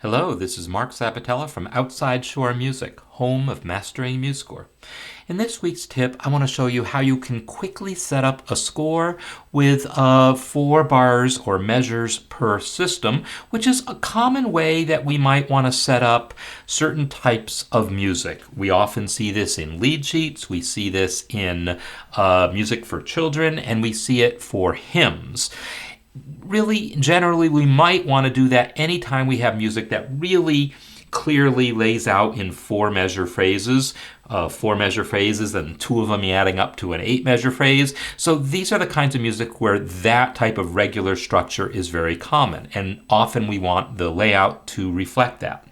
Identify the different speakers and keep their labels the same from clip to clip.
Speaker 1: Hello, this is Mark Sabatella from Outside Shore Music, home of Mastering MuseScore. In this week's tip, I want to show you how you can quickly set up a score with 4 bars or measures per system, which is a common way that we might want to set up certain types of music. We often see this in lead sheets, we see this in music for children, and we see it for hymns. Really, generally, we might want to do that anytime we have music that really clearly lays out in 4 measure phrases, and 2 of them adding up to an 8 measure phrase. So these are the kinds of music where that type of regular structure is very common, and often we want the layout to reflect that.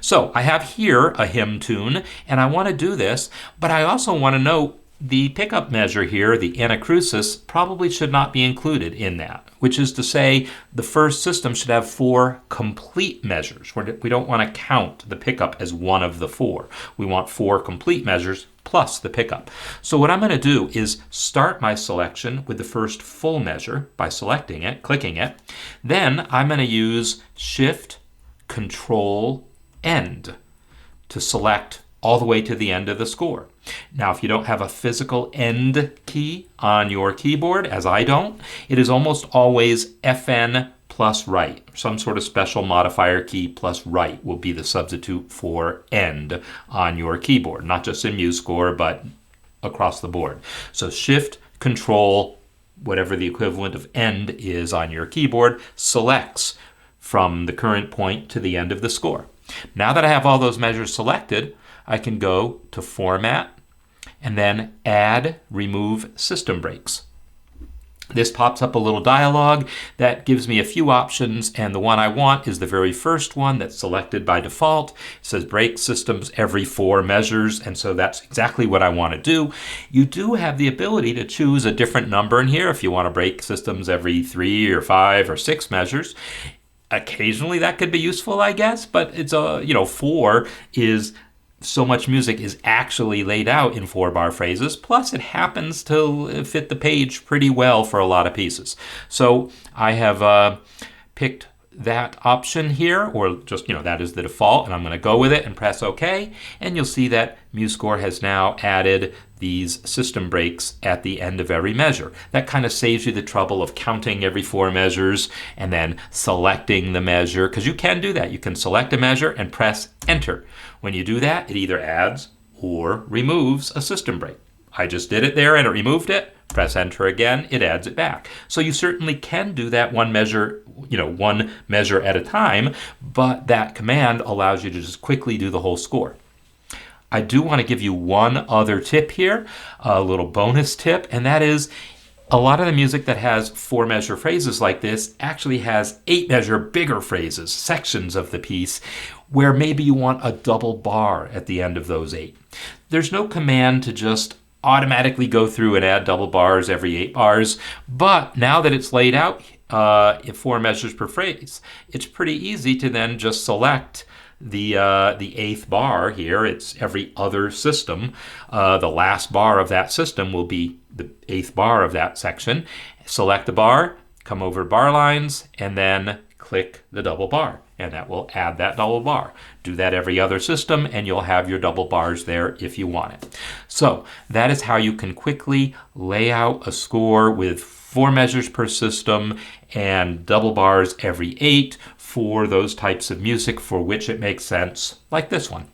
Speaker 1: So I have here a hymn tune, and I want to do this, but I also want to note the pickup measure here, the anacrusis, probably should not be included in that, which is to say the first system should have 4 complete measures. We don't want to count the pickup as one of the 4. We want 4 complete measures plus the pickup. So what I'm going to do is start my selection with the first full measure by selecting it, clicking it. Then I'm going to use Shift, Control, End to select all the way to the end of the score. Now, if you don't have a physical end key on your keyboard, as I don't, it is almost always FN plus right. Some sort of special modifier key plus right will be the substitute for end on your keyboard, not just in MuseScore, but across the board. So Shift, Control, whatever the equivalent of end is on your keyboard, selects from the current point to the end of the score. Now that I have all those measures selected, I can go to Format and then Add, Remove System Breaks. This pops up a little dialog that gives me a few options, and the one I want is the very first one that's selected by default. It says break systems every 4 measures, and so that's exactly what I want to do. You do have the ability to choose a different number in here if you want to break systems every 3 or 5 or 6 measures. Occasionally that could be useful, I guess, but it's 4 is so much music is actually laid out in 4-bar phrases, plus it happens to fit the page pretty well for a lot of pieces. So I have picked that option here, or just, that is the default, and I'm going to go with it and press OK, and you'll see that MuseScore has now added these system breaks at the end of every measure. That kind of saves you the trouble of counting every 4 measures and then selecting the measure, because you can do that. You can select a measure and press Enter. When you do that, it either adds or removes a system break. I just did it there and it removed it. Press Enter again, it adds it back. So you certainly can do that one measure at a time, but that command allows you to just quickly do the whole score. I do want to give you one other tip here, a little bonus tip, and that is a lot of the music that has 4 measure phrases like this actually has 8 measure bigger phrases, sections of the piece, where maybe you want a double bar at the end of those 8. There's no command to just automatically go through and add double bars every 8 bars, but now that it's laid out in 4 measures per phrase, it's pretty easy to then just select the 8th bar here. It's every other system. The last bar of that system will be the 8th bar of that section. Select the bar, come over to bar lines, and then click the double bar, and that will add that double bar. Do that every other system, and you'll have your double bars there if you want it. So that is how you can quickly lay out a score with 4 measures per system and double bars every 8 for those types of music for which it makes sense, like this one.